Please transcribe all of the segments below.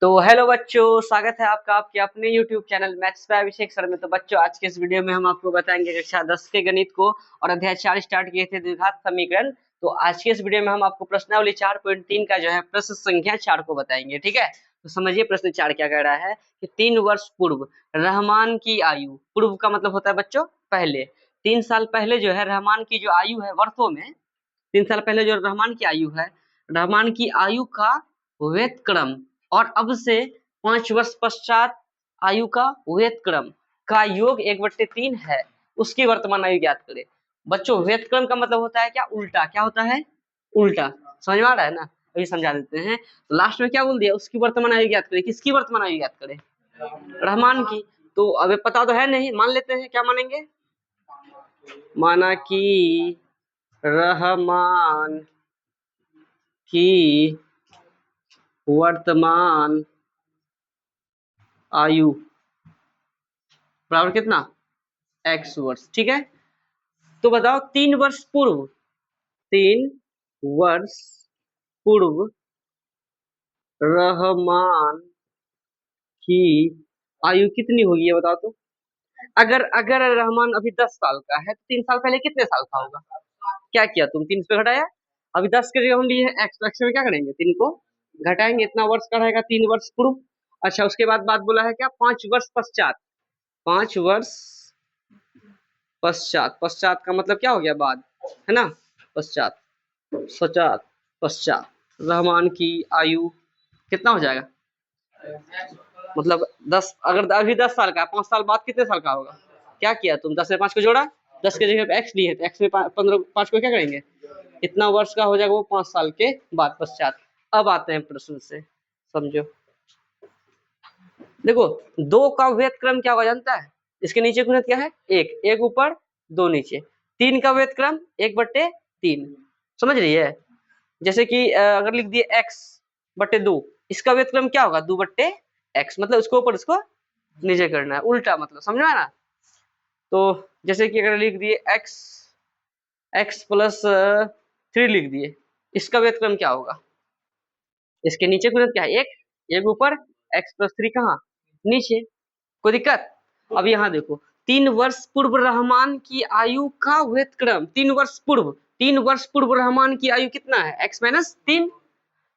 तो हेलो बच्चों, स्वागत है आपका आपके अपने YouTube channel maths by Abhishek sir में। तो बच्चों, आज के इस वीडियो में हम आपको बताएंगे कक्षा 10 के गणित को और अध्याय 4 स्टार्ट किए थे द्विघात समीकरण। तो आज के इस वीडियो में हम आपको प्रश्नावली 4.3 का जो है प्रश्न संख्या 4 को बताएंगे। ठीक है, तो समझिए प्रश्न 4 क्या कह रहा है कि 3 वर्ष पूर्व रहमान की आयु, पूर्व का मतलब होता है बच्चों पहले, 3 साल पहले जो है रहमान की जो आयु है वर्षों में, 3 साल पहले जो रहमान की आयु है, रहमान की आयु का व्यतक्रम और अब से 5 वर्ष पश्चात आयु का व्यतक्रम का योग 1/3 है। उसकी वर्तमान आयु ज्ञात करें। बच्चों, व्यतक्रम का मतलब होता है क्या? उल्टा। क्या होता है? उल्टा। समझ में आ रहा है ना? अभी समझा देते हैं। तो लास्ट में क्या बोल दिया? उसकी वर्तमान आयु ज्ञात करें। किसकी वर्तमान आयु ज्ञात करें? रहमान की। तो अब पता तो है नहीं, मान लेते हैं। क्या मानेंगे? माना कि रहमान की वर्तमान आयु बराबर कितना? x वर्ष। ठीक है, तो बताओ 3 वर्ष पूर्व, 3 वर्ष पूर्व रहमान की आयु कितनी होगी ये बताओ तो। अगर अगर रहमान अभी 10 साल का है तो 3 साल पहले कितने साल का होगा? क्या किया तुम? 3 पे घटाया। अभी 10 के जगह हम लिए हैं x, x में क्या करेंगे? 3 को घटाएंगे, इतना वर्ष का रहेगा 3 वर्ष पूर्व। अच्छा, उसके बाद बात बोला है क्या? 5 वर्ष पश्चात। 5 वर्ष पश्चात, पश्चात का मतलब क्या हो गया? बाद, है ना? पश्चात, पश्चात, पश्चात रहमान की आयु कितना हो जाएगा? मतलब 10, अगर अभी 10 साल का है, 5 साल बाद कितने साल का होगा? क्या किया तुम? 10 से 5 को जोड़ा, 10 के जगह एक्स लिए तो एक्स में 15, 5 को क्या करेंगे? इतना वर्ष का हो जाएगा वो 5 साल के बाद पश्चात। अब आते हैं प्रश्न से, समझो। देखो, 2 का व्यतक्रम क्या होगा जानता है? इसके नीचे गुणित क्या है? 1, 1 ऊपर 2 नीचे। 3 का व्यतक्रम 1/3। समझ रही है? जैसे कि अगर लिख दिए x/2, इसका व्यतक्रम क्या होगा? 2/x। मतलब इसको ऊपर इसको नीचे करना है, उल्टा मतलब। समझ में आया ना? तो जैसे कि अगर लिख दिए x प्लस 3 लिख दिए, इसका व्यतक्रम क्या होगा? इसके नीचे गुणित क्या है? 1, 1 ऊपर, x प्लस 3 कहाँ? नीचे। कोई दिक्कत? अब यहाँ देखो, 3 वर्ष पूर्व रहमान की आयु का व्यतक्रम, 3 वर्ष पूर्व, 3 वर्ष पूर्व रहमान की आयु कितना है? x minus 3।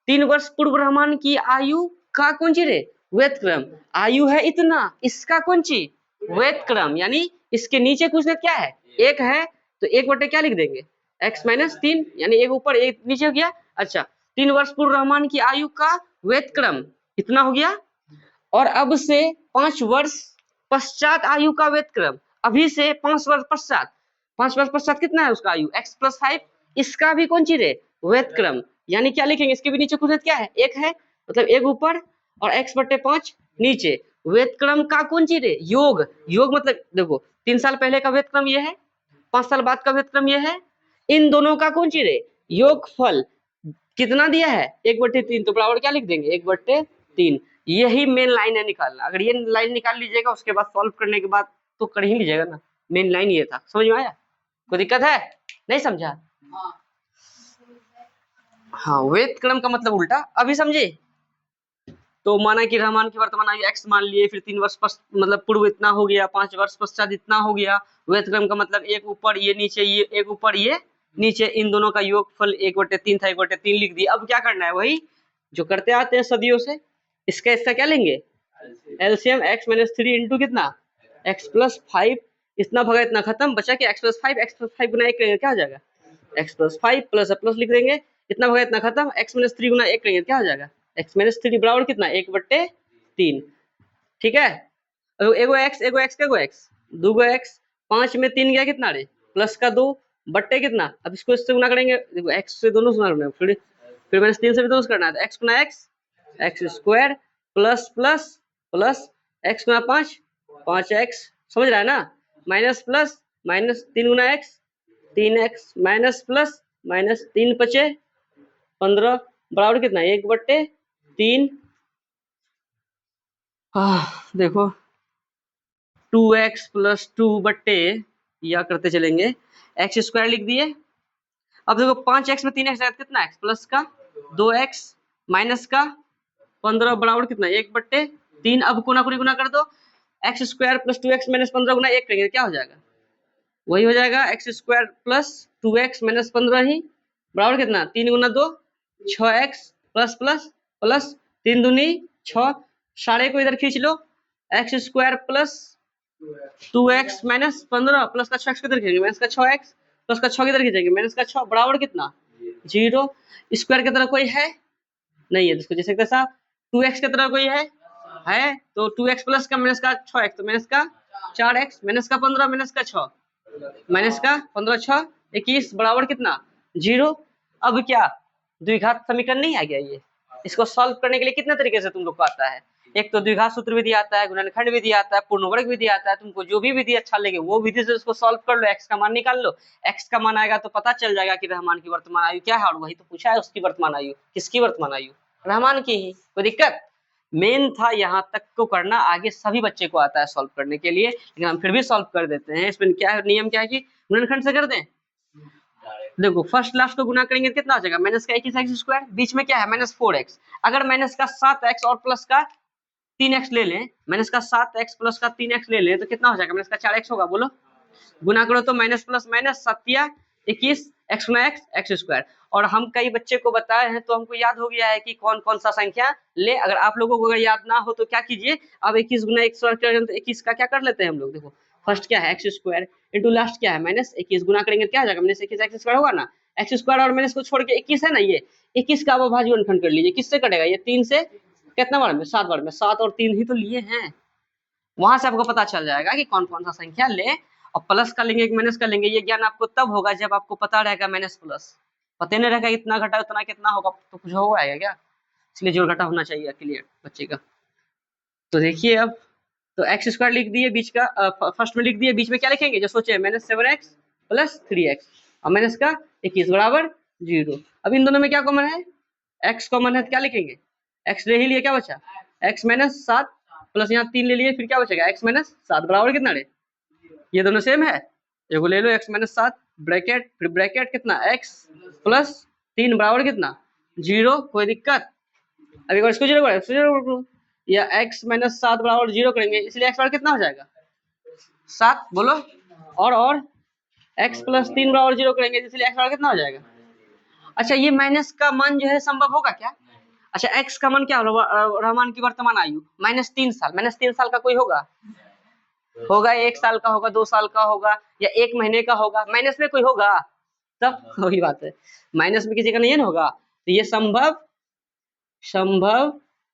3 वर्ष पूर्व रहमान की आयु का कौन सी रे? व्यतक्रम। आयु है इतना, इसका कौन सी? व्यतक्रम। यानी इसके नीचे कुछ ना क्या है? 1 है, तो 1 बटे क्या लिख देंगे? x माइनस 3, यानी 1 ऊपर 1 नीचे हो गया। अच्छा, 3 वर्ष पूर्व रहमान की आयु का व्यतक्रम कितना हो गया? और अब से 5 वर्ष पश्चात आयु का व्यतक्रम, अभी से 5 वर्ष पश्चात, 5 वर्ष पश्चात कितना है उसका आयु? x प्लस 5, इसका भी कौन सी रे? व्यतक्रम। यानी क्या लिखेंगे? इसके भी नीचे कुछ क्या है? 1 है, मतलब 1 ऊपर और x/5 नीचे। व्यतक्रम का कौन सी रे? योग। योग मतलब देखो, 3 साल पहले का व्यतक्रम ये है, 5 साल बाद का व्यतक्रम ये है, इन दोनों का कौन सी रे? योगफल। कितना दिया है? 1/3। तो बराबर क्या लिख देंगे? 1/3। यही मेन लाइन है निकालना। अगर ये लाइन निकाल लीजिएगा, उसके बाद सॉल्व करने के बाद तो कर ही लीजिएगा ना। मेन लाइन ये था। समझ में आया? कोई दिक्कत है? नहीं समझा? हाँ, व्यतक्रम का मतलब उल्टा। अभी समझे? तो माना कि रहमान की वर्तमान आयु x मान लिए, फिर 3 वर्ष मतलब पूर्व इतना हो गया, 5 वर्ष पश्चात इतना हो गया। व्यतक्रम का मतलब 1 ऊपर ये नीचे, ये 1 ऊपर ये नीचे, इन दोनों का योगफल 1/3 था, 1/3 लिख दिया। अब क्या करना है? वही जो करते आते हैं सदियों से। इसका क्या लेंगे? एलसीएम। x माइनस 3 इंटू कितना? x plus 5। इतना भगा इतना खत्म, बचा कि x प्लस 5, x प्लस 5 गुना 1 करेंगे क्या हो जाएगा? x प्लस 5 प्लस प्लस लिख देंगे, इतना भगा इतना खत्म, x माइनस 3 गुना 1 करेंगे क्या हो जाएगा? x माइनस 3 बराबर कितना? 1/3। ठीक है, एगो x, एगो x, एगो x, दूगो x, 5 में 3 गया कितना रे? प्लस का 2 बट्टे कितना? अब इसको इससे गुना करेंगे, देखो x से दोनों गुना करना है, फिर माइनस 3 से भी दोनों करना है, तो x गुना x square plus plus plus x गुना 5, 5x। समझ रहा है ना? माइनस प्लस माइनस 3 गुना x, 3x minus plus minus 3 बचे 15 बराबर कितना? 1/3। देखो 2x प्लस 2 बट्टे या करते चलेंगे, एक्स स्क्वायर लिख दिए। अब देखो 5x में 3x कितना? x प्लस का 2x माइनस का 15 बराबर कितना 1/3। अब कोना कोनी गुना कर दो, x square plus 2x minus 15 गुना 1 करेंगे क्या हो जाएगा, वही हो जाएगा x square plus 2x minus 15 ही बराबर कितना 3 गुना 2 6x प्लस प्लस प्लस 3 दूनी 6, साढ़े को इधर खींच लो, x square plus 2x minus 15 plus का 6x किधर खींचेंगे माइनस का 6x प्लस का 6 किधर खींचेंगे माइनस का 6 बराबर कितना 0। स्क्वायर की तरह कोई है नहीं है, जिसको जैसे कैसा 2x की तरह कोई है तो 2x प्लस का माइनस का 6x तो माइनस का 4x माइनस का 15 माइनस का 6 माइनस का 15 6 21 बराबर कितना 0। अब क्या द्विघात समीकरण नहीं आ गया ये, इसको सॉल्व करने के लिए कितने तरीके से तुम लोग को आता है, एक तो द्विघात सूत्र विधि आता है, गुणनखंड विधि आता है, पूर्ण वर्ग विधि आता है, तुमको जो भी विधि अच्छा लगे वो विधि से उसको सॉल्व कर लो, एक्स का मान निकाल लो, एक्स का मान आएगा तो पता चल जाएगा कि रहमान की वर्तमान आयु क्या है, और वही तो पूछा है उसकी वर्तमान आयु, किसकी वर्तमान आयु रहमान की ही, कोई दिक्कत मेन था यहाँ तक को करना, आगे सभी बच्चे को आता है सॉल्व करने के लिए, लेकिन हम फिर भी सॉल्व कर देते हैं। इसमें क्या नियम क्या है कि गुणनखंड से कर दें, देखो फर्स्ट लास्ट को गुना करेंगे कितना हो जाएगा माइनस का 21 एक्स स्क्वायर, बीच में क्या है माइनस 4x, अगर माइनस का 7x और प्लस का 3x ले लें, माइनस का 7x प्लस का 3x ले लें तो कितना हो जाएगा माइनस का 4x होगा, बोलो गुना करो तो माइनस प्लस माइनस 7 21 x गुना x स्क्वायर। और हम कई बच्चे को बताए हैं तो हमको याद हो गया है कि कौन कौन सा संख्या ले, अगर आप लोगों को अगर याद ना हो तो क्या कीजिए, अब 21 गुना 1 तो 21 का क्या कर लेते हैं हम लोग, देखो फर्स्ट क्या है एक्स स्क्वायर इंटू लास्ट क्या है माइनस 21 गुना करेंगे क्या हो जाएगा माइनस 21 एक्स स्क्वायर होगा ना, एक्स स्क्वायर और माइनस को छोड़ के 21 है ना, ये 21 का अवभाज्य गुणनखंड कर लीजिए, किससे कटेगा ये 3 से कितना बार में 7 बार में, 7 और 3 ही तो लिए हैं, वहां से आपको पता चल जाएगा कि कौन कौन सा संख्या ले, और प्लस का लेंगे माइनस का लेंगे, ये ज्ञान आपको तब होगा जब आपको पता रहेगा माइनस प्लस, पता नहीं रहेगा इतना घटा उतना कितना होगा तो कुछ होगा क्या, इसलिए जोड़ घटा होना चाहिए क्लियर बच्चे का। तो देखिए अब तो एक्स स्क्वायर लिख दिए, बीच का फर्स्ट में लिख दिए, बीच में क्या लिखेंगे जो सोचे माइनस 7x प्लस 3x और माइनस का 21 बराबर 0। अब इन दोनों में क्या कॉमन है, x कॉमन है तो क्या लिखेंगे, x ले ही लिए क्या बचा x माइनस 7 प्लस यहाँ 3 ले लिए फिर क्या बचेगा x माइनस 7 बराबर कितना रे, ये दोनों सेम है, एगो ले लो x माइनस 7 ब्रैकेट फिर ब्रैकेट कितना x प्लस 3 बराबर कितना 0, कोई दिक्कत। अब एक बार इसको 0 या x माइनस 7 बराबर 0 करेंगे, इसलिए x बराबर कितना हो जाएगा 7, बोलो और x प्लस 3 बराबर 0 करेंगे इसलिए x बराबर कितना हो जाएगा। अच्छा ये माइनस का मान जो है संभव होगा क्या, अच्छा x का मान क्या होगा, रहमान की वर्तमान आयु -3 साल, -3 साल का कोई होगा 1 साल का होगा 2 साल का होगा या 1 महीने का होगा, माइनस में कोई होगा, तब वही बात है माइनस में किसी का नहीं होगा, तो ये संभव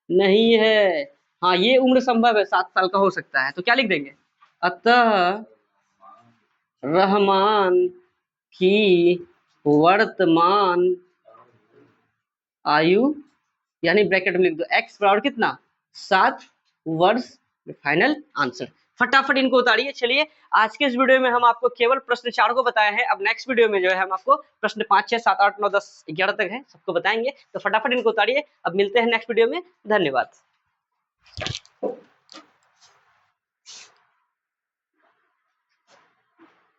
नहीं है। हाँ ये उम्र संभव है 7 साल का हो सकता है, तो क्या लिख देंगे, अतः रहमान की वर्तमान आयु यानी ब्रैकेट में लिख दो x बराबर कितना 7 वर्ष, फाइनल आंसर। फटाफट इनको उतारिए। चलिए आज के इस वीडियो में हम आपको केवल प्रश्न 4 को बताए हैं, अब नेक्स्ट वीडियो में जो है हम आपको प्रश्न 5 6 7 8 9 10 11 तक है सबको बताएंगे, तो फटाफट इनको उतारिए। अब मिलते हैं नेक्स्ट वीडियो में, धन्यवाद।